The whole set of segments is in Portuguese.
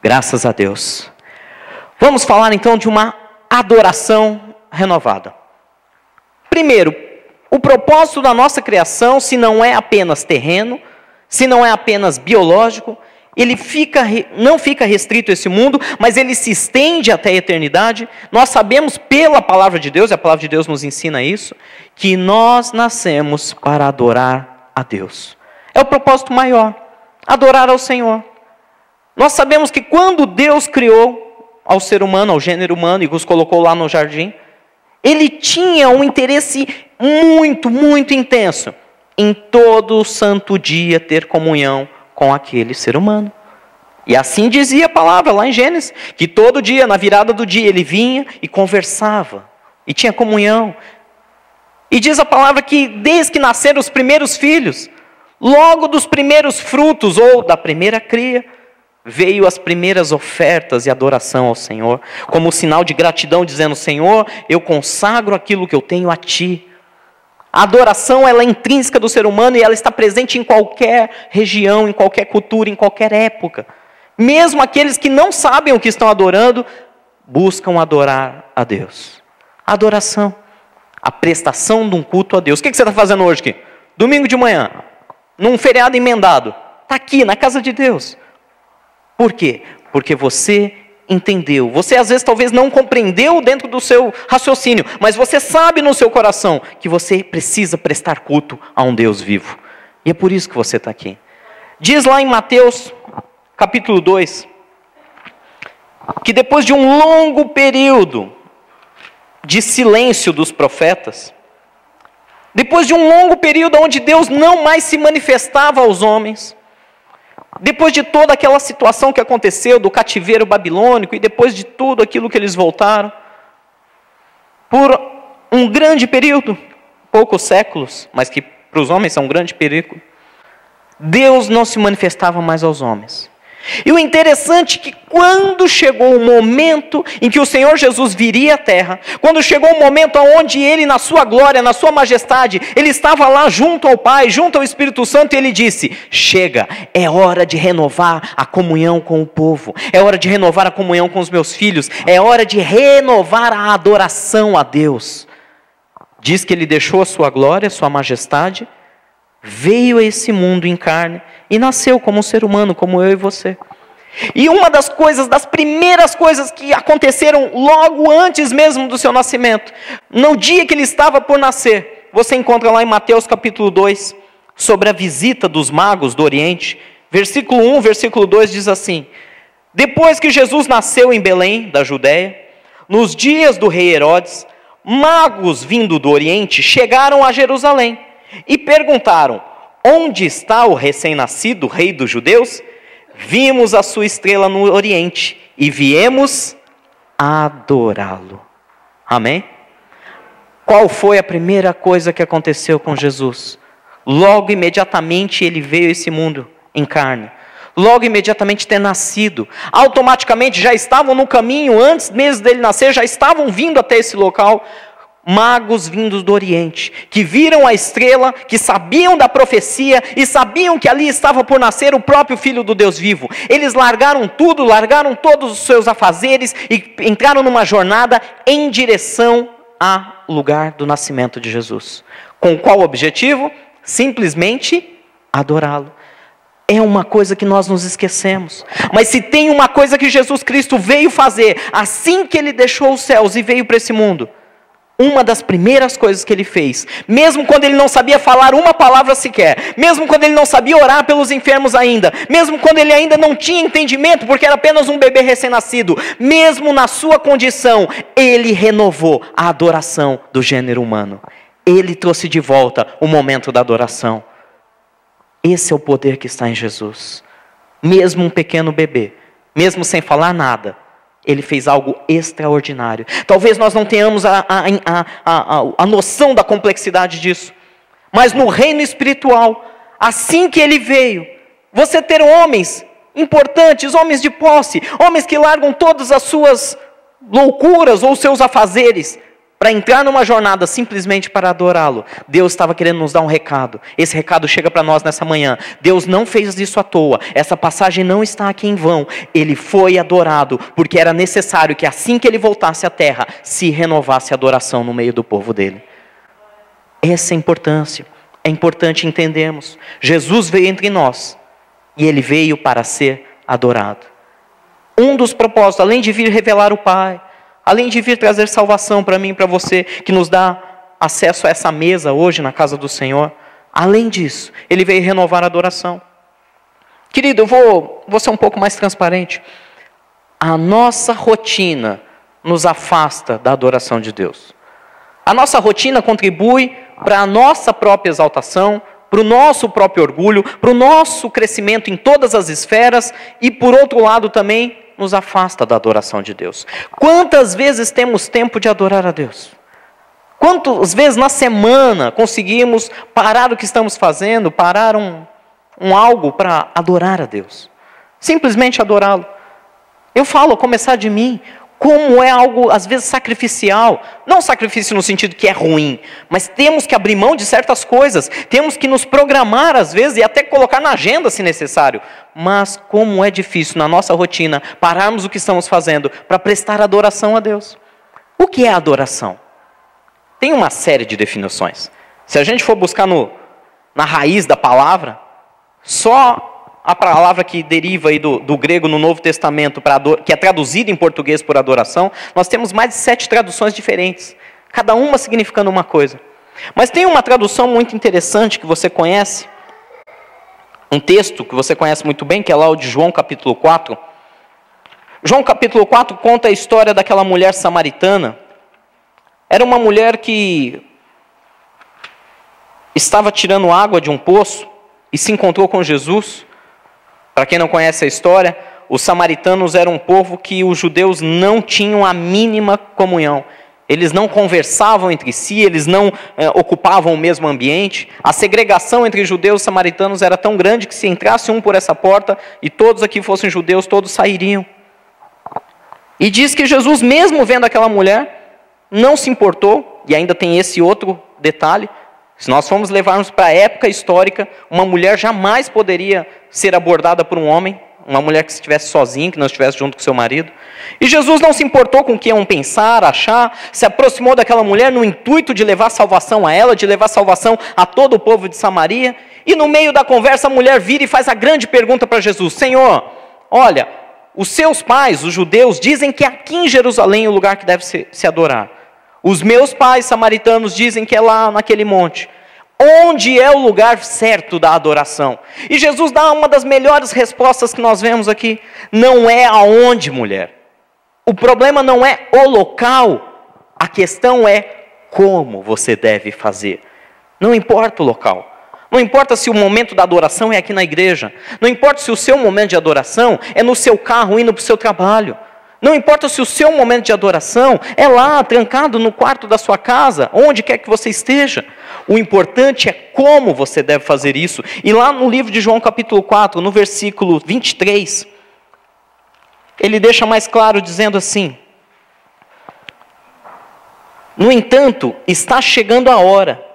Graças a Deus. Vamos falar então de uma adoração renovada. Primeiro, o propósito da nossa criação, se não é apenas terreno, se não é apenas biológico, ele não fica restrito a esse mundo, mas ele se estende até a eternidade. Nós sabemos pela palavra de Deus, e a palavra de Deus nos ensina isso, que nós nascemos para adorar a Deus. É o propósito maior, adorar ao Senhor. Nós sabemos que quando Deus criou ao ser humano, ao gênero humano, e os colocou lá no jardim, Ele tinha um interesse muito, muito intenso em todo santo dia ter comunhão com aquele ser humano. E assim dizia a palavra lá em Gênesis, que todo dia, na virada do dia, ele vinha e conversava, e tinha comunhão. E diz a palavra que desde que nasceram os primeiros filhos, logo dos primeiros frutos, ou da primeira cria, veio as primeiras ofertas e adoração ao Senhor, como sinal de gratidão, dizendo: Senhor, eu consagro aquilo que eu tenho a Ti. A adoração, ela é intrínseca do ser humano e ela está presente em qualquer região, em qualquer cultura, em qualquer época. Mesmo aqueles que não sabem o que estão adorando, buscam adorar a Deus. A adoração, a prestação de um culto a Deus. O que você está fazendo hoje aqui? Domingo de manhã, num feriado emendado. Está aqui, na casa de Deus. Por quê? Porque você entendeu. Você às vezes talvez não compreendeu dentro do seu raciocínio, mas você sabe no seu coração que você precisa prestar culto a um Deus vivo. E é por isso que você está aqui. Diz lá em Mateus, capítulo 2, que depois de um longo período de silêncio dos profetas, depois de um longo período onde Deus não mais se manifestava aos homens, depois de toda aquela situação que aconteceu do cativeiro babilônico e depois de tudo aquilo que eles voltaram, por um grande período, poucos séculos, mas que para os homens é um grande período, Deus não se manifestava mais aos homens. E o interessante é que quando chegou o momento em que o Senhor Jesus viria à terra, quando chegou o momento onde Ele, na sua glória, na sua majestade, Ele estava lá junto ao Pai, junto ao Espírito Santo, e Ele disse: chega, é hora de renovar a comunhão com o povo, é hora de renovar a comunhão com os meus filhos, é hora de renovar a adoração a Deus. Diz que Ele deixou a sua glória, a sua majestade, veio a esse mundo em carne e nasceu como um ser humano, como eu e você. E uma das coisas, das primeiras coisas que aconteceram logo antes mesmo do seu nascimento, no dia que ele estava por nascer, você encontra lá em Mateus capítulo 2, sobre a visita dos magos do Oriente, versículo 1, versículo 2 diz assim: depois que Jesus nasceu em Belém, da Judéia, nos dias do rei Herodes, magos vindo do Oriente chegaram a Jerusalém e perguntaram: onde está o recém-nascido rei dos judeus? Vimos a sua estrela no Oriente e viemos adorá-lo. Amém? Qual foi a primeira coisa que aconteceu com Jesus? Logo imediatamente ele veio a esse mundo em carne. Logo imediatamente ter nascido. Automaticamente já estavam no caminho, antes mesmo dele nascer, já estavam vindo até esse local. Magos vindos do Oriente, que viram a estrela, que sabiam da profecia e sabiam que ali estava por nascer o próprio Filho do Deus vivo. Eles largaram tudo, largaram todos os seus afazeres e entraram numa jornada em direção ao lugar do nascimento de Jesus. Com qual objetivo? Simplesmente adorá-lo. É uma coisa que nós nos esquecemos. Mas se tem uma coisa que Jesus Cristo veio fazer, assim que Ele deixou os céus e veio para esse mundo, uma das primeiras coisas que Ele fez, mesmo quando Ele não sabia falar uma palavra sequer, mesmo quando Ele não sabia orar pelos enfermos ainda, mesmo quando Ele ainda não tinha entendimento, porque era apenas um bebê recém-nascido, mesmo na sua condição, Ele renovou a adoração do gênero humano. Ele trouxe de volta o momento da adoração. Esse é o poder que está em Jesus. Mesmo um pequeno bebê, mesmo sem falar nada, Ele fez algo extraordinário. Talvez nós não tenhamos a noção da complexidade disso. Mas no reino espiritual, assim que Ele veio, você ter homens importantes, homens de posse, homens que largam todas as suas loucuras ou seus afazeres, para entrar numa jornada simplesmente para adorá-lo. Deus estava querendo nos dar um recado. Esse recado chega para nós nessa manhã. Deus não fez isso à toa. Essa passagem não está aqui em vão. Ele foi adorado porque era necessário que assim que ele voltasse à terra, se renovasse a adoração no meio do povo dele. Essa é a importância. É importante entendermos. Jesus veio entre nós e ele veio para ser adorado. Um dos propósitos, além de vir revelar o Pai, além de vir trazer salvação para mim e para você, que nos dá acesso a essa mesa hoje na casa do Senhor, além disso, ele veio renovar a adoração. Querido, eu vou ser um pouco mais transparente. A nossa rotina nos afasta da adoração de Deus. A nossa rotina contribui para a nossa própria exaltação, para o nosso próprio orgulho, para o nosso crescimento em todas as esferas e, por outro lado, também nos afasta da adoração de Deus. Quantas vezes temos tempo de adorar a Deus? Quantas vezes na semana conseguimos parar o que estamos fazendo, parar um algo para adorar a Deus? Simplesmente adorá-lo. Eu falo, começar de mim, como é algo às vezes sacrificial. Não sacrifício no sentido que é ruim, mas temos que abrir mão de certas coisas. Temos que nos programar às vezes e até colocar na agenda se necessário. Mas como é difícil na nossa rotina pararmos o que estamos fazendo para prestar adoração a Deus. O que é adoração? Tem uma série de definições. Se a gente for buscar na raiz da palavra, só a palavra que deriva aí do grego no Novo Testamento, que é traduzida em português por adoração, nós temos mais de 7 traduções diferentes, cada uma significando uma coisa. Mas tem uma tradução muito interessante que você conhece, um texto que você conhece muito bem, que é lá o de João capítulo 4. João capítulo 4 conta a história daquela mulher samaritana. Era uma mulher que estava tirando água de um poço e se encontrou com Jesus. Para quem não conhece a história, os samaritanos eram um povo que os judeus não tinham a mínima comunhão. Eles não conversavam entre si, eles não ocupavam o mesmo ambiente. A segregação entre judeus e samaritanos era tão grande que se entrasse um por essa porta e todos aqui fossem judeus, todos sairiam. E diz que Jesus, mesmo vendo aquela mulher, não se importou, e ainda tem esse outro detalhe. Se nós formos levarmos para a época histórica, uma mulher jamais poderia ser abordada por um homem, uma mulher que estivesse sozinha, que não estivesse junto com seu marido. E Jesus não se importou com o que iam pensar, achar, se aproximou daquela mulher no intuito de levar salvação a ela, de levar salvação a todo o povo de Samaria. E no meio da conversa a mulher vira e faz a grande pergunta para Jesus: Senhor, olha, os seus pais, os judeus, dizem que aqui em Jerusalém é o lugar que deve se adorar. Os meus pais samaritanos dizem que é lá naquele monte. Onde é o lugar certo da adoração? E Jesus dá uma das melhores respostas que nós vemos aqui. Não é aonde, mulher. O problema não é o local. A questão é como você deve fazer. Não importa o local. Não importa se o momento da adoração é aqui na igreja. Não importa se o seu momento de adoração é no seu carro indo para o seu trabalho. Não importa se o seu momento de adoração é lá, trancado no quarto da sua casa, onde quer que você esteja. O importante é como você deve fazer isso. E lá no livro de João capítulo 4, no versículo 23, ele deixa mais claro dizendo assim: no entanto, está chegando a hora,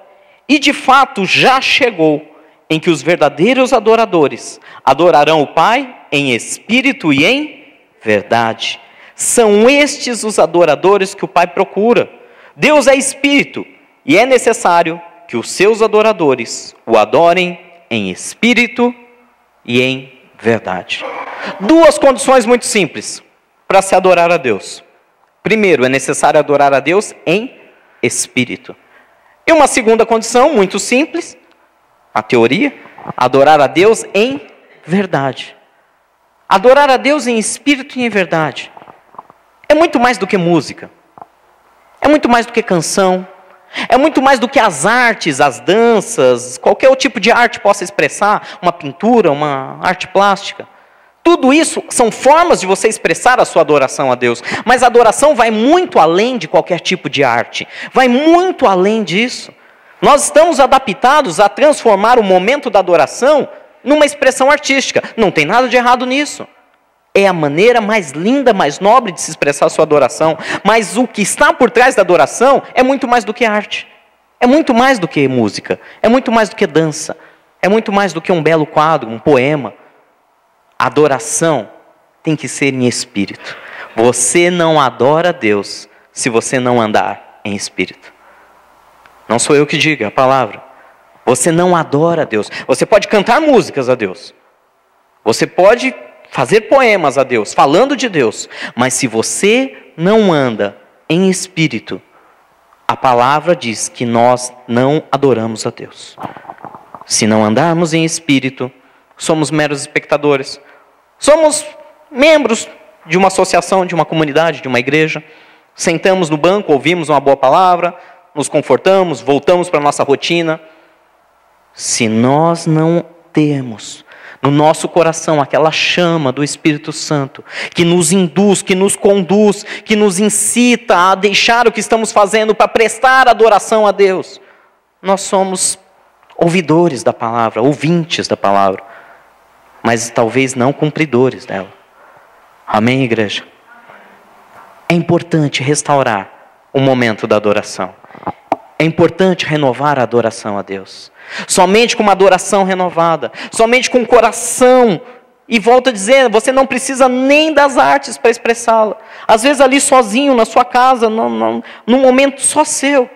e de fato já chegou, em que os verdadeiros adoradores adorarão o Pai em espírito e em verdade. São estes os adoradores que o Pai procura. Deus é espírito e é necessário que os seus adoradores o adorem em espírito e em verdade. 2 condições muito simples para se adorar a Deus. Primeiro, é necessário adorar a Deus em espírito. E uma segunda condição muito simples, a teoria, adorar a Deus em verdade. Adorar a Deus em espírito e em verdade. É muito mais do que música, é muito mais do que canção, é muito mais do que as artes, as danças, qualquer tipo de arte possa expressar, uma pintura, uma arte plástica. Tudo isso são formas de você expressar a sua adoração a Deus, mas a adoração vai muito além de qualquer tipo de arte, vai muito além disso. Nós estamos adaptados a transformar o momento da adoração numa expressão artística, não tem nada de errado nisso. É a maneira mais linda, mais nobre de se expressar a sua adoração. Mas o que está por trás da adoração é muito mais do que arte. É muito mais do que música. É muito mais do que dança. É muito mais do que um belo quadro, um poema. A adoração tem que ser em espírito. Você não adora a Deus se você não andar em espírito. Não sou eu que digo, é a palavra. Você não adora a Deus. Você pode cantar músicas a Deus. Você pode fazer poemas a Deus, falando de Deus. Mas se você não anda em espírito, a palavra diz que nós não adoramos a Deus. Se não andarmos em espírito, somos meros espectadores. Somos membros de uma associação, de uma comunidade, de uma igreja. Sentamos no banco, ouvimos uma boa palavra, nos confortamos, voltamos para a nossa rotina. Se nós não temos no nosso coração aquela chama do Espírito Santo, que nos induz, que nos conduz, que nos incita a deixar o que estamos fazendo para prestar adoração a Deus, nós somos ouvidores da palavra, ouvintes da palavra, mas talvez não cumpridores dela. Amém, igreja? É importante restaurar o momento da adoração. É importante renovar a adoração a Deus. Somente com uma adoração renovada, somente com o coração. E volto a dizer, você não precisa nem das artes para expressá-la. Às vezes ali sozinho, na sua casa, num momento só seu.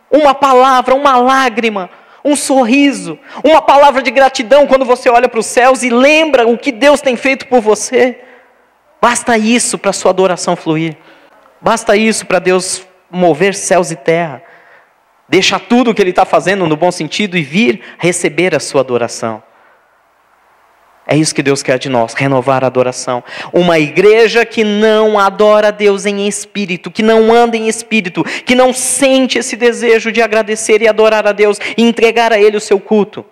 Uma palavra, uma lágrima, um sorriso, uma palavra de gratidão quando você olha para os céus e lembra o que Deus tem feito por você. Basta isso para a sua adoração fluir. Basta isso para Deus mover céus e terra. Deixar tudo o que Ele está fazendo no bom sentido e vir receber a sua adoração. É isso que Deus quer de nós, renovar a adoração. Uma igreja que não adora a Deus em espírito, que não anda em espírito, que não sente esse desejo de agradecer e adorar a Deus e entregar a Ele o seu culto.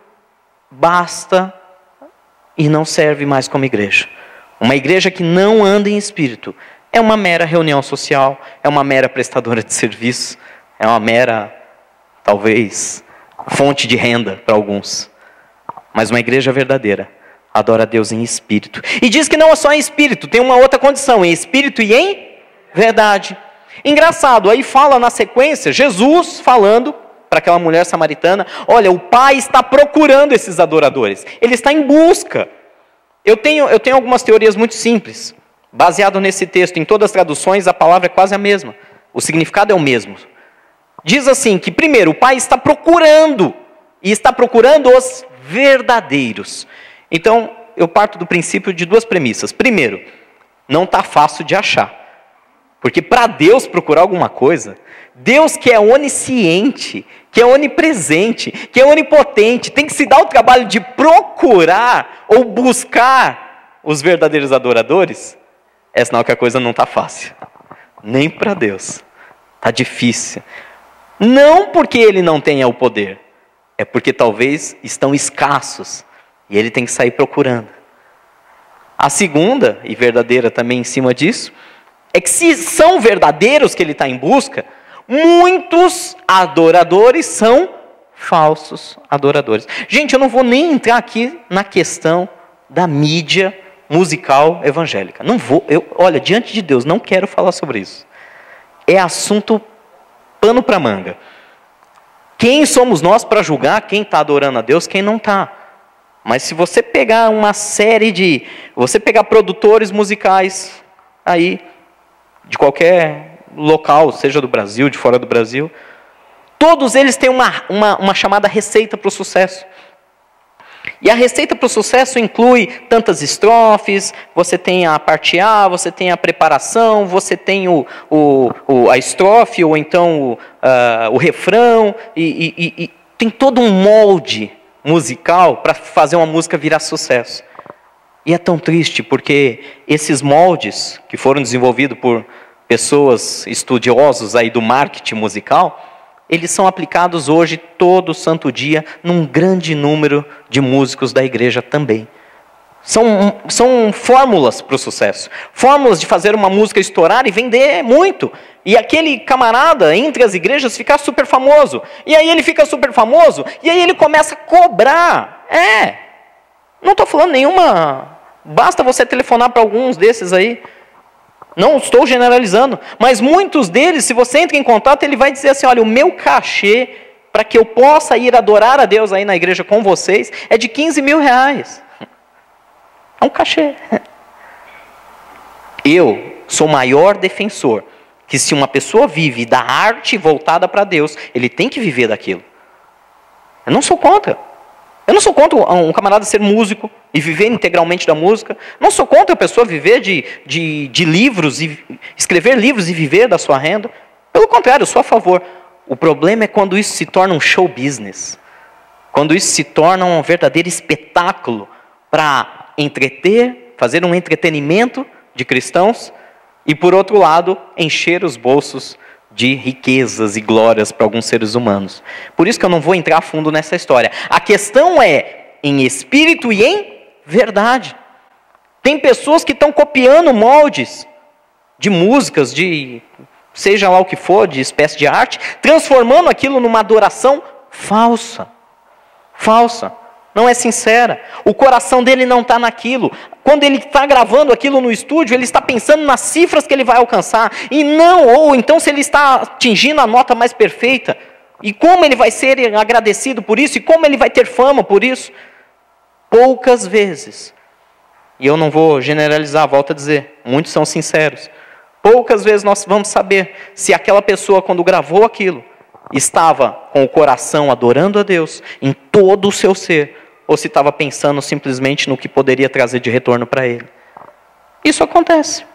Basta e não serve mais como igreja. Uma igreja que não anda em espírito é uma mera reunião social, é uma mera prestadora de serviço, é uma mera, talvez, fonte de renda para alguns. Mas uma igreja verdadeira adora a Deus em espírito. E diz que não é só em espírito, tem uma outra condição, em espírito e em verdade. Engraçado, aí fala na sequência, Jesus falando para aquela mulher samaritana, olha, o Pai está procurando esses adoradores, Ele está em busca. Eu tenho algumas teorias muito simples, baseado nesse texto, em todas as traduções a palavra é quase a mesma, o significado é o mesmo. Diz assim, que primeiro, o Pai está procurando, e está procurando os verdadeiros. Então, eu parto do princípio de duas premissas. Primeiro, não está fácil de achar. Porque para Deus procurar alguma coisa, Deus que é onisciente, que é onipresente, que é onipotente, tem que se dar o trabalho de procurar ou buscar os verdadeiros adoradores, é sinal que a coisa não está fácil. Nem para Deus. Está difícil. Não porque Ele não tenha o poder, é porque talvez estão escassos. E Ele tem que sair procurando. A segunda, e verdadeira também em cima disso, é que se são verdadeiros que Ele está em busca, muitos adoradores são falsos adoradores. Gente, eu não vou nem entrar aqui na questão da mídia musical evangélica. Não vou, olha, diante de Deus, não quero falar sobre isso. É assunto pano para manga. Quem somos nós para julgar quem está adorando a Deus, quem não está? Mas se você pegar você pegar produtores musicais aí, de qualquer local, seja do Brasil, de fora do Brasil, todos eles têm uma chamada receita para o sucesso. E a receita para o sucesso inclui tantas estrofes, você tem a parte A, você tem a preparação, você tem a estrofe, ou então o refrão, e tem todo um molde musical para fazer uma música virar sucesso. E é tão triste porque esses moldes que foram desenvolvidos por pessoas estudiosos aí do marketing musical, eles são aplicados hoje todo santo dia num grande número de músicos da igreja também. São fórmulas para o sucesso. Fórmulas de fazer uma música estourar e vender muito. E aquele camarada entre as igrejas ficar super famoso. E aí ele fica super famoso e aí ele começa a cobrar. Não estou falando Basta você telefonar para alguns desses aí. Não estou generalizando, mas muitos deles, se você entra em contato, ele vai dizer assim, olha, o meu cachê para que eu possa ir adorar a Deus aí na igreja com vocês é de 15 mil reais. É um cachê. Eu sou o maior defensor que se uma pessoa vive da arte voltada para Deus, ele tem que viver daquilo. Eu não sou contra. Eu não sou contra um camarada ser músico e viver integralmente da música. Não sou contra a pessoa viver de livros, e escrever livros e viver da sua renda. Pelo contrário, eu sou a favor. O problema é quando isso se torna um show business. Quando isso se torna um verdadeiro espetáculo para entreter, fazer um entretenimento de cristãos e, por outro lado, encher os bolsos de riquezas e glórias para alguns seres humanos. Por isso que eu não vou entrar a fundo nessa história. A questão é em espírito e em verdade. Tem pessoas que estão copiando moldes de músicas, de seja lá o que for, de espécie de arte, transformando aquilo numa adoração falsa. Falsa. Não é sincera. O coração dele não está naquilo. Quando ele está gravando aquilo no estúdio, ele está pensando nas cifras que ele vai alcançar. E não, ou então se ele está atingindo a nota mais perfeita. E como ele vai ser agradecido por isso? E como ele vai ter fama por isso? Poucas vezes. E eu não vou generalizar, volto a dizer. Muitos são sinceros. Poucas vezes nós vamos saber se aquela pessoa, quando gravou aquilo, estava com o coração adorando a Deus em todo o seu ser, ou se estava pensando simplesmente no que poderia trazer de retorno para ele. Isso acontece.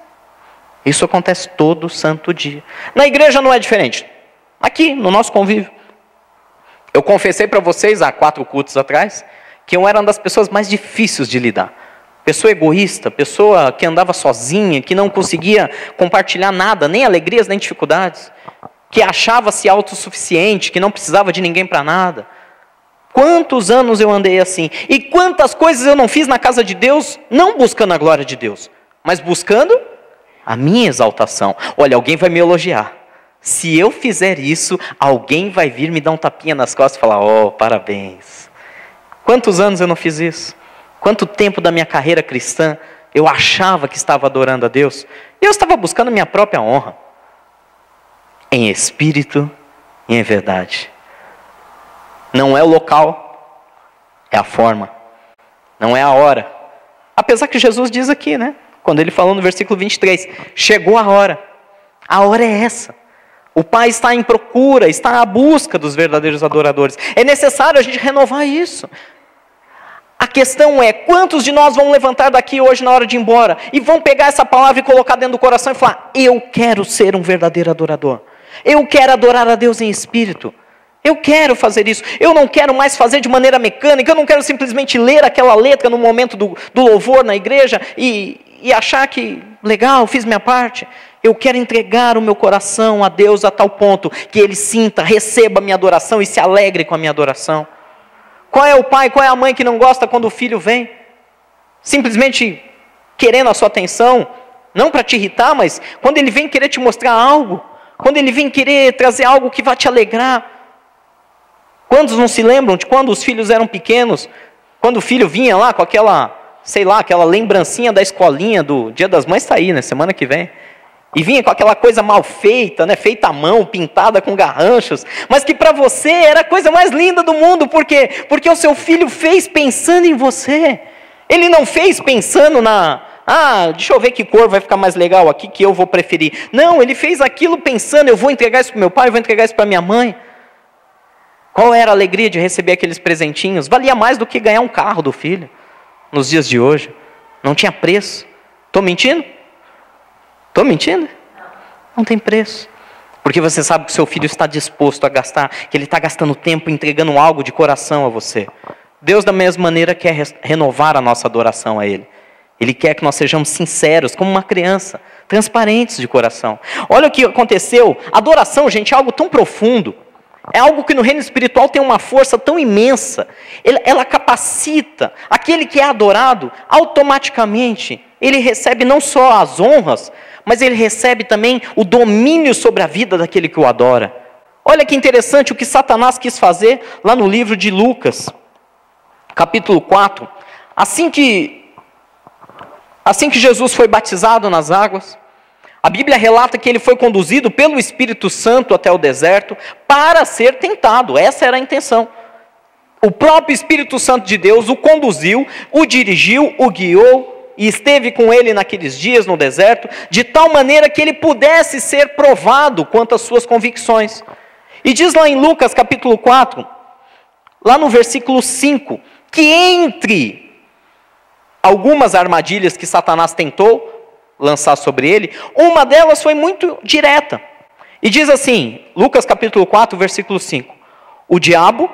Isso acontece todo santo dia. Na igreja não é diferente. Aqui, no nosso convívio. Eu confessei para vocês, há 4 cultos atrás, que eu era uma das pessoas mais difíceis de lidar. Pessoa egoísta, pessoa que andava sozinha, que não conseguia compartilhar nada, nem alegrias, nem dificuldades. Que achava-se autossuficiente, que não precisava de ninguém para nada. Quantos anos eu andei assim? E quantas coisas eu não fiz na casa de Deus, não buscando a glória de Deus, mas buscando a minha exaltação. Olha, alguém vai me elogiar. Se eu fizer isso, alguém vai vir me dar um tapinha nas costas e falar, oh, parabéns. Quantos anos eu não fiz isso? Quanto tempo da minha carreira cristã eu achava que estava adorando a Deus? E eu estava buscando minha própria honra. Em espírito e em verdade. Não é o local, é a forma. Não é a hora. Apesar que Jesus diz aqui, né? Quando ele falou no versículo 23, chegou a hora. A hora é essa. O Pai está em procura, está à busca dos verdadeiros adoradores. É necessário a gente renovar isso. A questão é, quantos de nós vão levantar daqui hoje na hora de ir embora e vão pegar essa palavra e colocar dentro do coração e falar, eu quero ser um verdadeiro adorador. Eu quero adorar a Deus em espírito. Eu quero fazer isso. Eu não quero mais fazer de maneira mecânica. Eu não quero simplesmente ler aquela letra no momento do louvor na igreja e achar que, legal, fiz minha parte. Eu quero entregar o meu coração a Deus a tal ponto que Ele sinta, receba a minha adoração e se alegre com a minha adoração. Qual é o pai, qual é a mãe que não gosta quando o filho vem? Simplesmente querendo a sua atenção, não para te irritar, mas quando ele vem querer te mostrar algo, quando ele vem querer trazer algo que vai te alegrar. Quantos não se lembram de quando os filhos eram pequenos, quando o filho vinha lá com aquela, sei lá, aquela lembrancinha da escolinha do Dia das Mães, está aí, né, semana que vem. E vinha com aquela coisa mal feita, né, feita à mão, pintada com garranchos, mas que para você era a coisa mais linda do mundo. Por quê? Porque o seu filho fez pensando em você. Ele não fez pensando deixa eu ver que cor vai ficar mais legal aqui, que eu vou preferir. Não, ele fez aquilo pensando, eu vou entregar isso para meu pai, eu vou entregar isso para minha mãe. Qual era a alegria de receber aqueles presentinhos? Valia mais do que ganhar um carro do filho, nos dias de hoje. Não tinha preço. Estou mentindo? Estou mentindo? Não tem preço. Porque você sabe que o seu filho está disposto a gastar, que ele está gastando tempo entregando algo de coração a você. Deus, da mesma maneira, quer renovar a nossa adoração a Ele. Ele quer que nós sejamos sinceros, como uma criança, transparentes de coração. Olha o que aconteceu. Adoração, gente, é algo tão profundo. É algo que no reino espiritual tem uma força tão imensa. Ela capacita aquele que é adorado, automaticamente. Ele recebe não só as honras, mas ele recebe também o domínio sobre a vida daquele que o adora. Olha que interessante o que Satanás quis fazer lá no livro de Lucas, capítulo 4. Assim que Assim que Jesus foi batizado nas águas, a Bíblia relata que ele foi conduzido pelo Espírito Santo até o deserto para ser tentado. Essa era a intenção. O próprio Espírito Santo de Deus o conduziu, o dirigiu, o guiou e esteve com ele naqueles dias no deserto, de tal maneira que ele pudesse ser provado quanto às suas convicções. E diz lá em Lucas capítulo 4, lá no versículo 5, que entre algumas armadilhas que Satanás tentou lançar sobre ele, uma delas foi muito direta. E diz assim, Lucas capítulo 4, versículo 5, o diabo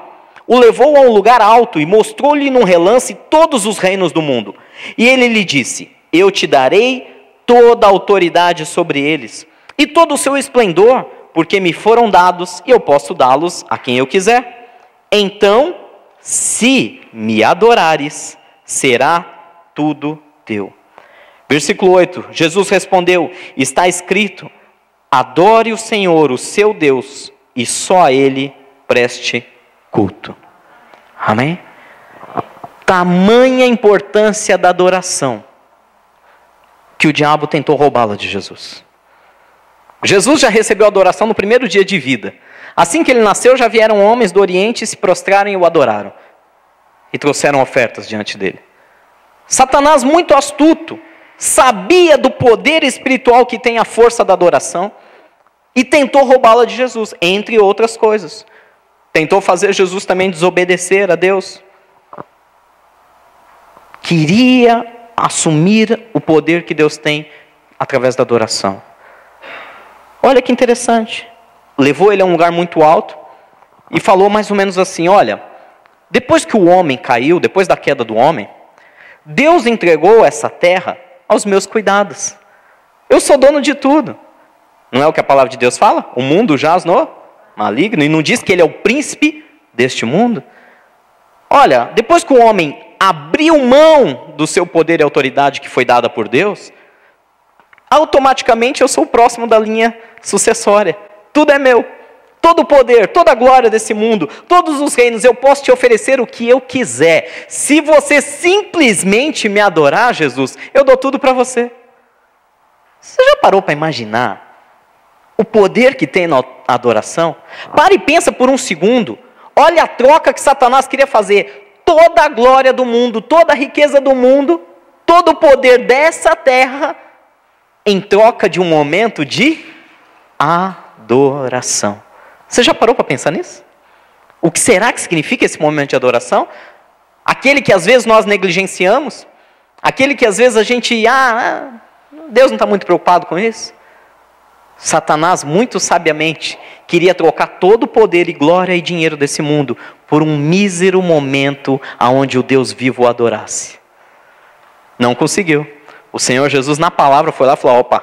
o levou a um lugar alto e mostrou-lhe num relance todos os reinos do mundo. E ele lhe disse, eu te darei toda a autoridade sobre eles, e todo o seu esplendor, porque me foram dados, e eu posso dá-los a quem eu quiser. Então, se me adorares, será tudo teu. Versículo 8, Jesus respondeu, está escrito, adore o Senhor, o seu Deus, e só a Ele preste culto. Amém? Tamanha importância da adoração, que o diabo tentou roubá-la de Jesus. Jesus já recebeu adoração no primeiro dia de vida. Assim que ele nasceu, já vieram homens do Oriente e se prostraram e o adoraram. E trouxeram ofertas diante dele. Satanás, muito astuto, sabia do poder espiritual que tem a força da adoração e tentou roubá-la de Jesus, entre outras coisas. Tentou fazer Jesus também desobedecer a Deus. Queria assumir o poder que Deus tem através da adoração. Olha que interessante. Levou ele a um lugar muito alto e falou mais ou menos assim, olha, depois que o homem caiu, depois da queda do homem, Deus entregou essa terra aos meus cuidados. Eu sou dono de tudo. Não é o que a palavra de Deus fala? O mundo jaz no maligno. E não diz que ele é o príncipe deste mundo? Olha, depois que o homem abriu mão do seu poder e autoridade que foi dada por Deus, automaticamente eu sou o próximo da linha sucessória. Tudo é meu. Todo o poder, toda a glória desse mundo, todos os reinos, eu posso te oferecer o que eu quiser. Se você simplesmente me adorar, Jesus, eu dou tudo para você. Você já parou para imaginar o poder que tem na adoração? Para e pensa por um segundo. Olha a troca que Satanás queria fazer. Toda a glória do mundo, toda a riqueza do mundo, todo o poder dessa terra, em troca de um momento de adoração. Você já parou para pensar nisso? O que será que significa esse momento de adoração? Aquele que às vezes nós negligenciamos? Aquele que às vezes a gente, Deus não está muito preocupado com isso? Satanás, muito sabiamente, queria trocar todo o poder e glória e dinheiro desse mundo por um mísero momento onde o Deus vivo o adorasse. Não conseguiu. O Senhor Jesus na palavra foi lá e falou, opa,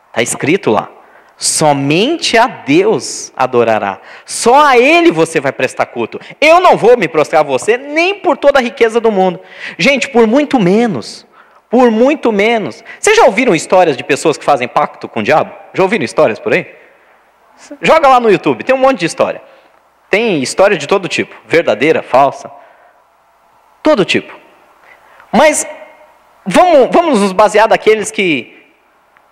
está escrito lá. Somente a Deus adorará. Só a Ele você vai prestar culto. Eu não vou me prostrar a você, nem por toda a riqueza do mundo. Gente, por muito menos. Por muito menos. Vocês já ouviram histórias de pessoas que fazem pacto com o diabo? Já ouviram histórias por aí? Joga lá no YouTube, tem um monte de história. Tem história de todo tipo. Verdadeira, falsa. Todo tipo. Mas vamos nos basear daqueles que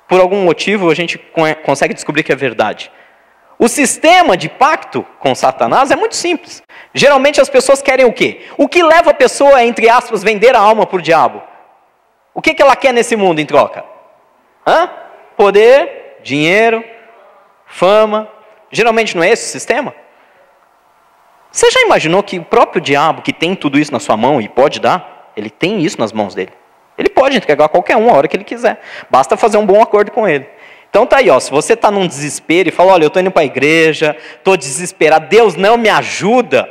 por algum motivo a gente consegue descobrir que é verdade. O sistema de pacto com Satanás é muito simples. Geralmente as pessoas querem o quê? O que leva a pessoa a, entre aspas, vender a alma por diabo? O que ela quer nesse mundo em troca? Poder, dinheiro, fama. Geralmente não é esse o sistema? Você já imaginou que o próprio diabo, que tem tudo isso na sua mão e pode dar, ele tem isso nas mãos dele? Ele pode entregar a qualquer um a hora que ele quiser. Basta fazer um bom acordo com ele. Então tá aí, se você está num desespero e fala, olha, eu estou indo para a igreja, estou desesperado, Deus não me ajuda.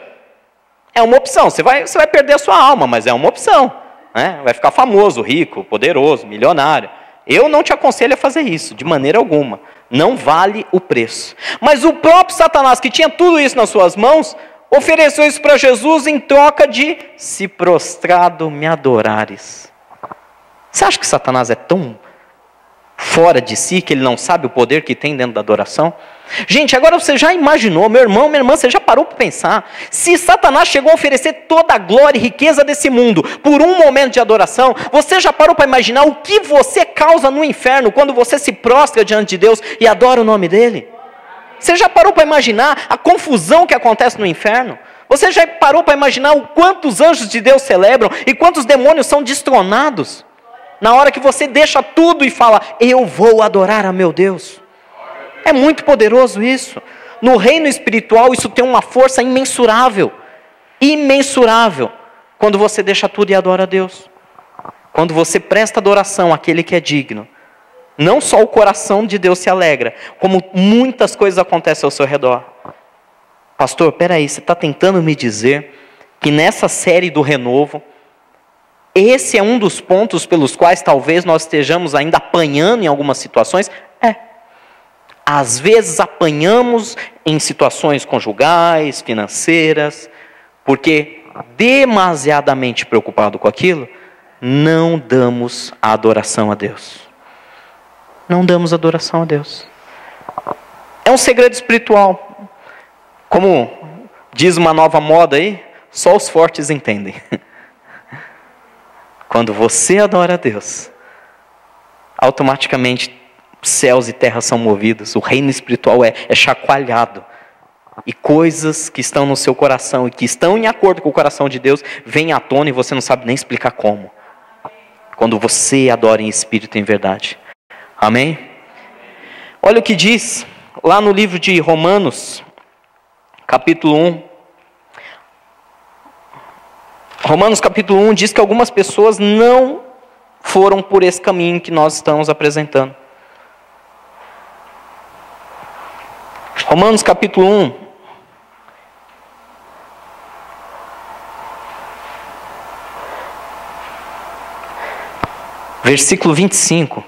É uma opção, você vai perder a sua alma, mas é uma opção. Né? Vai ficar famoso, rico, poderoso, milionário. Eu não te aconselho a fazer isso, de maneira alguma. Não vale o preço. Mas o próprio Satanás, que tinha tudo isso nas suas mãos, ofereceu isso para Jesus em troca de, se prostrado me adorares. Você acha que Satanás é tão fora de si, que ele não sabe o poder que tem dentro da adoração? Gente, agora você já imaginou, meu irmão, minha irmã, você já parou para pensar? Se Satanás chegou a oferecer toda a glória e riqueza desse mundo por um momento de adoração, você já parou para imaginar o que você causa no inferno quando você se prostra diante de Deus e adora o nome dele? Você já parou para imaginar a confusão que acontece no inferno? Você já parou para imaginar o quantos anjos de Deus celebram e quantos demônios são destronados? Na hora que você deixa tudo e fala, eu vou adorar a meu Deus. É muito poderoso isso. No reino espiritual isso tem uma força imensurável. Imensurável. Quando você deixa tudo e adora a Deus. Quando você presta adoração àquele que é digno. Não só o coração de Deus se alegra, como muitas coisas acontecem ao seu redor. Pastor, peraí, você está tentando me dizer que nessa série do renovo, esse é um dos pontos pelos quais talvez nós estejamos ainda apanhando em algumas situações? Às vezes apanhamos em situações conjugais, financeiras, porque demasiadamente preocupado com aquilo, não damos a adoração a Deus. Não damos adoração a Deus. É um segredo espiritual. Como diz uma nova moda aí, só os fortes entendem. Quando você adora a Deus, automaticamente céus e terras são movidos, o reino espiritual é chacoalhado. E coisas que estão no seu coração e que estão em acordo com o coração de Deus, vêm à tona e você não sabe nem explicar como. Quando você adora em espírito e em verdade. Amém? Olha o que diz lá no livro de Romanos, capítulo 1. Romanos capítulo 1 diz que algumas pessoas não foram por esse caminho que nós estamos apresentando. Romanos capítulo 1. Versículo 25.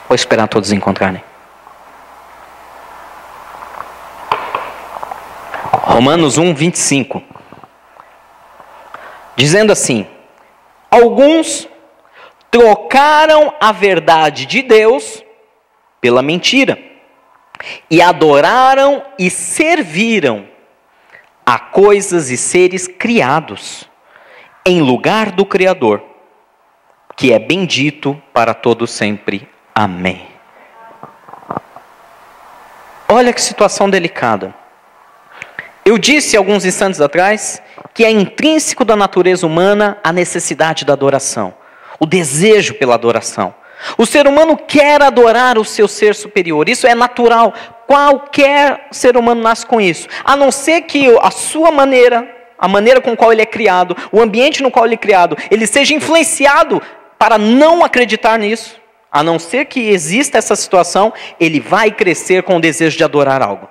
Vou esperar todos encontrarem. Romanos 1, 25. Dizendo assim: alguns trocaram a verdade de Deus pela mentira, e adoraram e serviram a coisas e seres criados, em lugar do Criador, que é bendito para todo sempre. Amém. Olha que situação delicada. Eu disse alguns instantes atrás que é intrínseco da natureza humana a necessidade da adoração, o desejo pela adoração. O ser humano quer adorar o seu ser superior, isso é natural, qualquer ser humano nasce com isso, a não ser que a sua maneira, a maneira com qual ele é criado, o ambiente no qual ele é criado, ele seja influenciado para não acreditar nisso. A não ser que exista essa situação, ele vai crescer com o desejo de adorar algo.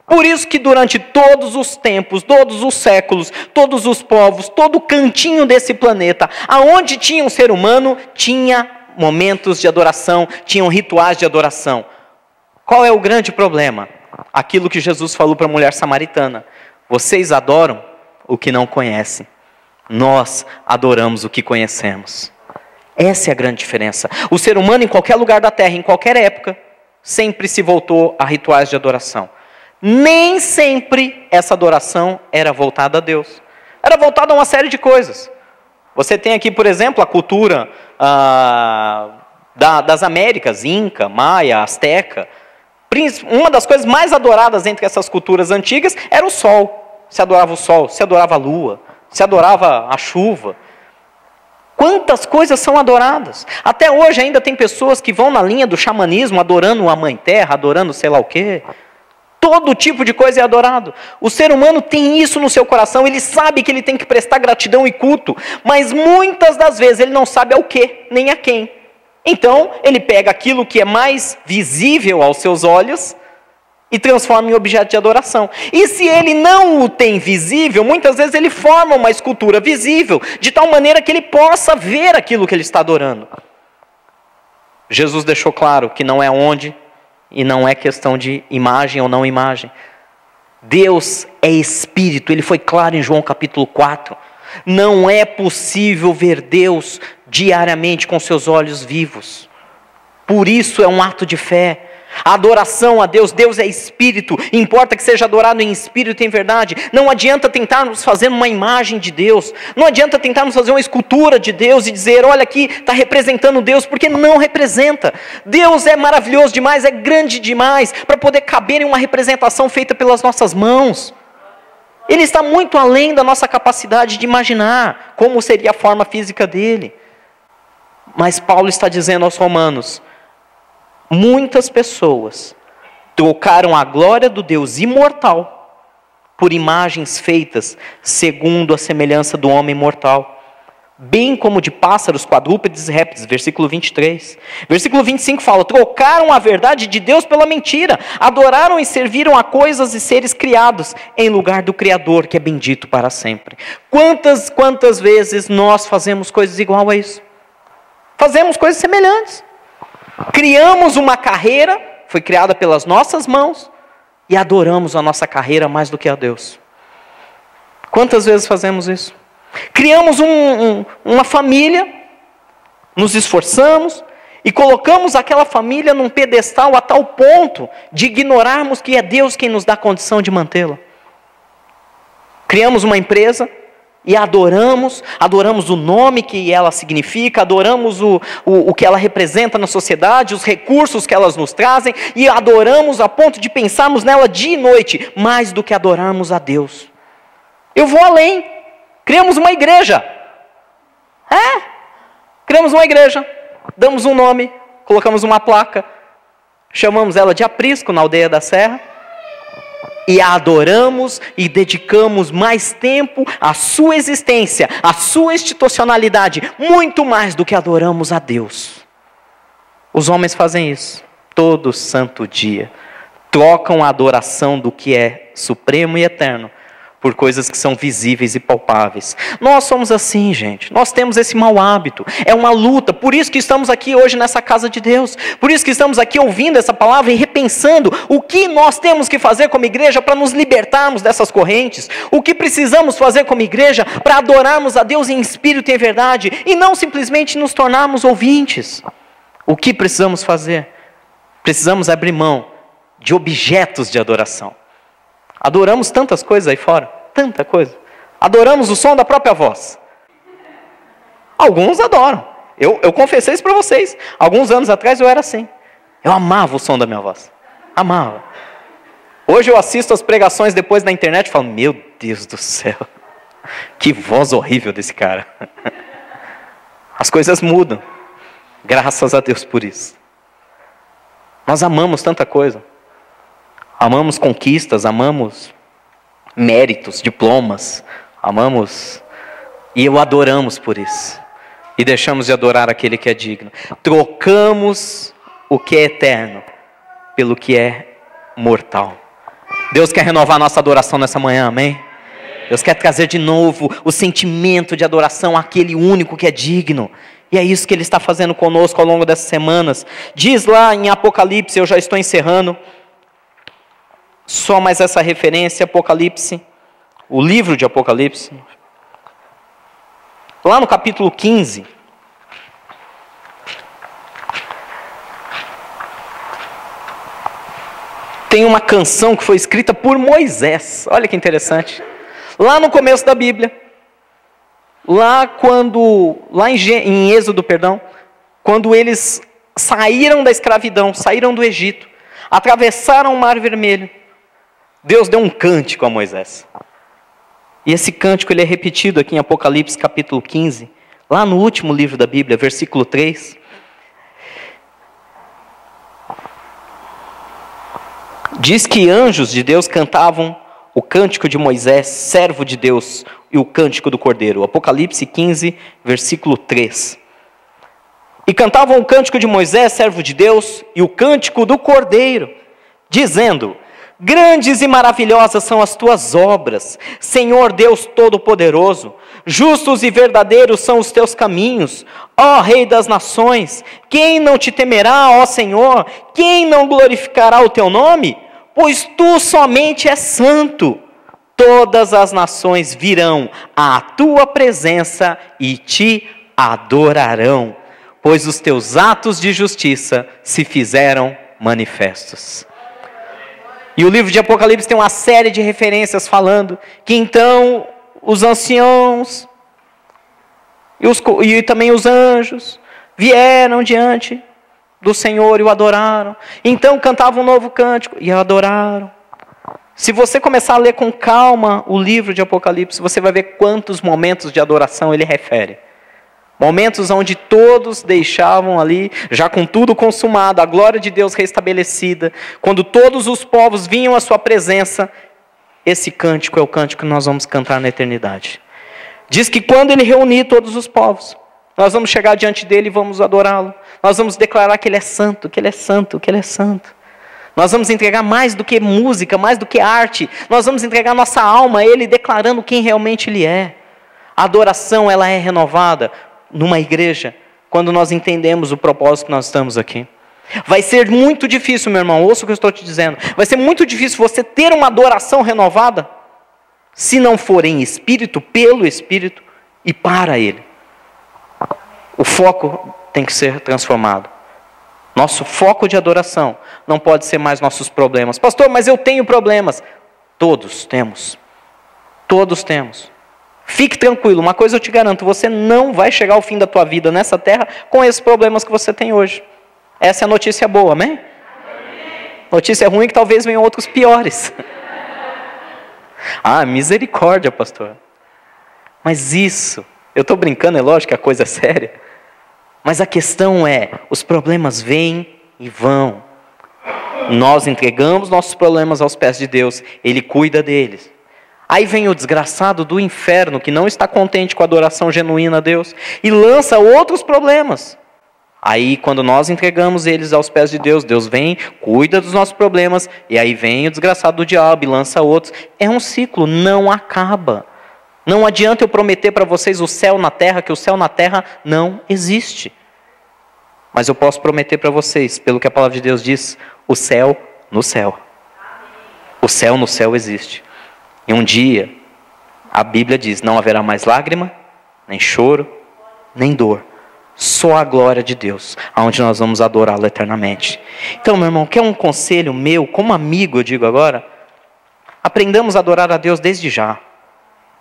Por isso que durante todos os tempos, todos os séculos, todos os povos, todo cantinho desse planeta, aonde tinha um ser humano, tinha momentos de adoração, tinham rituais de adoração. Qual é o grande problema? Aquilo que Jesus falou para a mulher samaritana: vocês adoram o que não conhecem, nós adoramos o que conhecemos. Essa é a grande diferença. O ser humano em qualquer lugar da terra, em qualquer época, sempre se voltou a rituais de adoração. Nem sempre essa adoração era voltada a Deus. Era voltada a uma série de coisas. Você tem aqui, por exemplo, a cultura das Américas, Inca, Maia, Azteca. Uma das coisas mais adoradas entre essas culturas antigas era o sol. Se adorava o sol, se adorava a lua, se adorava a chuva. Quantas coisas são adoradas? Até hoje ainda tem pessoas que vão na linha do xamanismo, adorando a Mãe Terra, adorando sei lá o quê. Todo tipo de coisa é adorado. O ser humano tem isso no seu coração, ele sabe que ele tem que prestar gratidão e culto, mas muitas das vezes ele não sabe ao que, nem a quem. Então, ele pega aquilo que é mais visível aos seus olhos e transforma em objeto de adoração. E se ele não o tem visível, muitas vezes ele forma uma escultura visível, de tal maneira que ele possa ver aquilo que ele está adorando. Jesus deixou claro que não é onde, e não é questão de imagem ou não imagem. Deus é espírito, ele foi claro em João capítulo 4. Não é possível ver Deus diariamente com seus olhos vivos. Por isso é um ato de fé. A adoração a Deus, Deus é espírito, importa que seja adorado em espírito e em verdade. Não adianta tentarmos fazer uma imagem de Deus, não adianta tentarmos fazer uma escultura de Deus e dizer, olha aqui, está representando Deus, porque não representa. Deus é maravilhoso demais, é grande demais, para poder caber em uma representação feita pelas nossas mãos. Ele está muito além da nossa capacidade de imaginar como seria a forma física dele. Mas Paulo está dizendo aos romanos, muitas pessoas trocaram a glória do Deus imortal por imagens feitas segundo a semelhança do homem mortal, bem como de pássaros, quadrúpedes e répteis, versículo 23. Versículo 25 fala, trocaram a verdade de Deus pela mentira, adoraram e serviram a coisas e seres criados, em lugar do Criador, que é bendito para sempre. Quantas vezes nós fazemos coisas igual a isso? Fazemos coisas semelhantes. Criamos uma carreira, foi criada pelas nossas mãos, e adoramos a nossa carreira mais do que a Deus. Quantas vezes fazemos isso? Criamos uma família, nos esforçamos, e colocamos aquela família num pedestal a tal ponto de ignorarmos que é Deus quem nos dá condição de mantê-la. Criamos uma empresa, e adoramos o nome que ela significa, adoramos o que ela representa na sociedade, os recursos que elas nos trazem, e adoramos a ponto de pensarmos nela dia e noite, mais do que adorarmos a Deus. Eu vou além, criamos uma igreja. Criamos uma igreja, damos um nome, colocamos uma placa, chamamos ela de Aprisco, na aldeia da Serra, e a adoramos e dedicamos mais tempo à sua existência, à sua institucionalidade, muito mais do que adoramos a Deus. Os homens fazem isso todo santo dia. Trocam a adoração do que é supremo e eterno por coisas que são visíveis e palpáveis. Nós somos assim, gente. Nós temos esse mau hábito. É uma luta. Por isso que estamos aqui hoje nessa casa de Deus. Por isso que estamos aqui ouvindo essa palavra e repensando o que nós temos que fazer como igreja para nos libertarmos dessas correntes. O que precisamos fazer como igreja para adorarmos a Deus em espírito e em verdade. E não simplesmente nos tornarmos ouvintes. O que precisamos fazer? Precisamos abrir mão de objetos de adoração. Adoramos tantas coisas aí fora, tanta coisa. Adoramos o som da própria voz. Alguns adoram. Eu confessei isso para vocês. Alguns anos atrás eu era assim. Eu amava o som da minha voz. Amava. Hoje eu assisto as pregações depois na internet e falo, meu Deus do céu, que voz horrível desse cara. As coisas mudam. Graças a Deus por isso. Nós amamos tanta coisa. Amamos conquistas, amamos méritos, diplomas, amamos e o adoramos por isso. E deixamos de adorar aquele que é digno. Trocamos o que é eterno pelo que é mortal. Deus quer renovar nossa adoração nessa manhã, amém? Deus quer trazer de novo o sentimento de adoração àquele único que é digno. E é isso que Ele está fazendo conosco ao longo dessas semanas. Diz lá em Apocalipse, eu já estou encerrando. Só mais essa referência, Apocalipse, o livro de Apocalipse. Lá no capítulo 15. Tem uma canção que foi escrita por Moisés. Olha que interessante. Lá no começo da Bíblia. Lá em Êxodo, quando eles saíram da escravidão, saíram do Egito, atravessaram o Mar Vermelho, Deus deu um cântico a Moisés. E esse cântico ele é repetido aqui em Apocalipse capítulo 15, lá no último livro da Bíblia, versículo 3. Diz que anjos de Deus cantavam o cântico de Moisés, servo de Deus, e o cântico do Cordeiro. Apocalipse 15, versículo 3. E cantavam o cântico de Moisés, servo de Deus, e o cântico do Cordeiro, dizendo: grandes e maravilhosas são as tuas obras, Senhor Deus Todo-Poderoso. Justos e verdadeiros são os teus caminhos, ó Rei das nações. Quem não te temerá, ó Senhor? Quem não glorificará o teu nome? Pois tu somente és santo. Todas as nações virão à tua presença e te adorarão, pois os teus atos de justiça se fizeram manifestos. E o livro de Apocalipse tem uma série de referências falando que então os anciãos e também os anjos vieram diante do Senhor e o adoraram. Então cantavam um novo cântico e o adoraram. Se você começar a ler com calma o livro de Apocalipse, você vai ver quantos momentos de adoração ele refere. Momentos onde todos deixavam ali, já com tudo consumado, a glória de Deus restabelecida. Quando todos os povos vinham à sua presença, esse cântico é o cântico que nós vamos cantar na eternidade. Diz que quando ele reunir todos os povos, nós vamos chegar diante dele e vamos adorá-lo. Nós vamos declarar que ele é santo, que ele é santo, que ele é santo. Nós vamos entregar mais do que música, mais do que arte. Nós vamos entregar nossa alma a ele, declarando quem realmente ele é. A adoração, ela é renovada numa igreja, quando nós entendemos o propósito que nós estamos aqui. Vai ser muito difícil, meu irmão, ouça o que eu estou te dizendo. Vai ser muito difícil você ter uma adoração renovada, se não for em espírito, pelo Espírito e para Ele. O foco tem que ser transformado. Nosso foco de adoração não pode ser mais nossos problemas. Pastor, mas eu tenho problemas. Todos temos. Todos temos. Fique tranquilo, uma coisa eu te garanto, você não vai chegar ao fim da tua vida nessa terra com esses problemas que você tem hoje. Essa é a notícia boa, amém? Notícia ruim é que talvez venham outros piores. Ah, misericórdia, pastor. Mas isso, eu estou brincando, é lógico que a coisa é séria. Mas a questão é, os problemas vêm e vão. Nós entregamos nossos problemas aos pés de Deus, Ele cuida deles. Aí vem o desgraçado do inferno, que não está contente com a adoração genuína a Deus, e lança outros problemas. Aí, quando nós entregamos eles aos pés de Deus, Deus vem, cuida dos nossos problemas, e aí vem o desgraçado do diabo e lança outros. É um ciclo, não acaba. Não adianta eu prometer para vocês o céu na terra, que o céu na terra não existe. Mas eu posso prometer para vocês, pelo que a palavra de Deus diz, o céu no céu. O céu no céu existe. E um dia, a Bíblia diz, não haverá mais lágrima, nem choro, nem dor. Só a glória de Deus, aonde nós vamos adorá-lo eternamente. Então, meu irmão, quer um conselho meu, como amigo eu digo agora? Aprendamos a adorar a Deus desde já.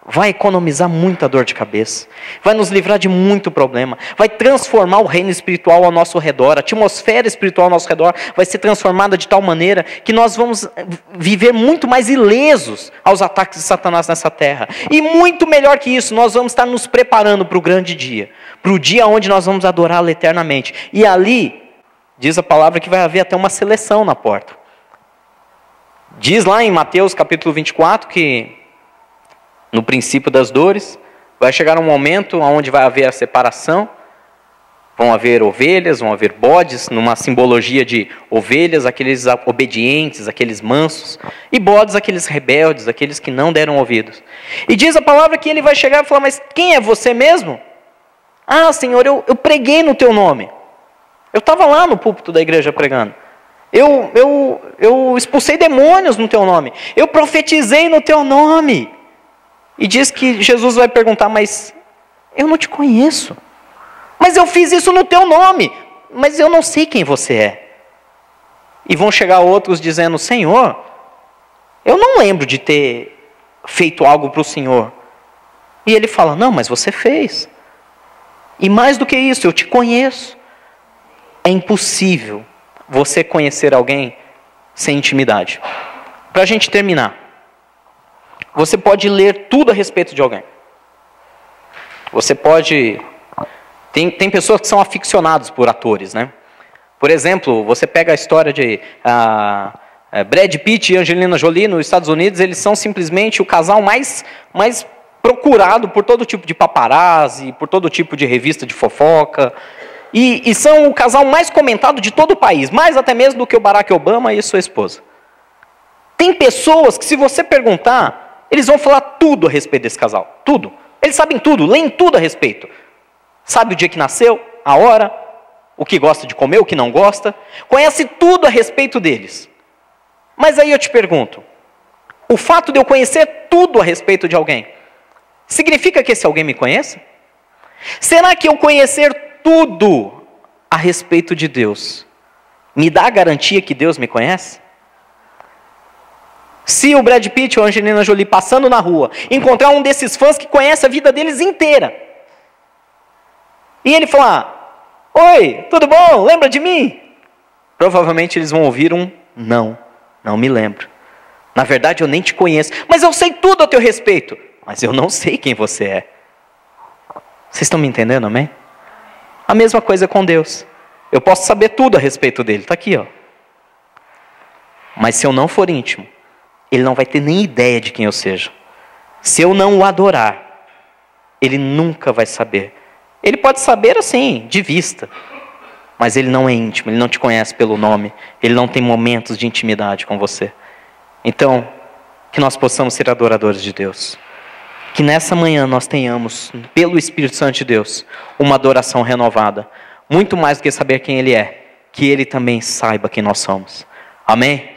Vai economizar muita dor de cabeça. Vai nos livrar de muito problema. Vai transformar o reino espiritual ao nosso redor. A atmosfera espiritual ao nosso redor vai ser transformada de tal maneira que nós vamos viver muito mais ilesos aos ataques de Satanás nessa terra. E muito melhor que isso, nós vamos estar nos preparando para o grande dia. Para o dia onde nós vamos adorá-lo eternamente. E ali, diz a palavra que vai haver até uma seleção na porta. Diz lá em Mateus capítulo 24 que no princípio das dores, vai chegar um momento onde vai haver a separação, vão haver ovelhas, vão haver bodes, numa simbologia de ovelhas, aqueles obedientes, aqueles mansos, e bodes, aqueles rebeldes, aqueles que não deram ouvidos. E diz a palavra que ele vai chegar e falar, mas quem é você mesmo? Ah, Senhor, eu preguei no teu nome. Eu estava lá no púlpito da igreja pregando. Eu expulsei demônios no teu nome. Eu profetizei no teu nome. E diz que Jesus vai perguntar, mas eu não te conheço. Mas eu fiz isso no teu nome. Mas eu não sei quem você é. E vão chegar outros dizendo, Senhor, eu não lembro de ter feito algo para o Senhor. E ele fala, não, mas você fez. E mais do que isso, eu te conheço. É impossível você conhecer alguém sem intimidade. Para a gente terminar. Você pode ler tudo a respeito de alguém. Você pode... Tem pessoas que são aficionados por atores, né? Por exemplo, você pega a história de Brad Pitt e Angelina Jolie nos Estados Unidos, eles são simplesmente o casal mais procurado por todo tipo de paparazzi, por todo tipo de revista de fofoca. E são o casal mais comentado de todo o país, mais até mesmo do que o Barack Obama e sua esposa. Tem pessoas que, se você perguntar, eles vão falar tudo a respeito desse casal. Tudo. Eles sabem tudo, leem tudo a respeito. Sabe o dia que nasceu, a hora, o que gosta de comer, o que não gosta. Conhece tudo a respeito deles. Mas aí eu te pergunto, o fato de eu conhecer tudo a respeito de alguém, significa que esse alguém me conheça? Será que eu conhecer tudo a respeito de Deus me dá a garantia que Deus me conhece? Se o Brad Pitt ou a Angelina Jolie passando na rua, encontrar um desses fãs que conhece a vida deles inteira, e ele falar: oi, tudo bom? Lembra de mim? Provavelmente eles vão ouvir um: não me lembro. Na verdade eu nem te conheço, mas eu sei tudo a teu respeito. Mas eu não sei quem você é. Vocês estão me entendendo, amém? A mesma coisa com Deus. Eu posso saber tudo a respeito dele, está aqui, ó. Mas se eu não for íntimo, ele não vai ter nem ideia de quem eu seja. Se eu não o adorar, ele nunca vai saber. Ele pode saber assim, de vista, mas ele não é íntimo, ele não te conhece pelo nome, ele não tem momentos de intimidade com você. Então, que nós possamos ser adoradores de Deus. Que nessa manhã nós tenhamos, pelo Espírito Santo de Deus, uma adoração renovada. Muito mais do que saber quem Ele é, que Ele também saiba quem nós somos. Amém?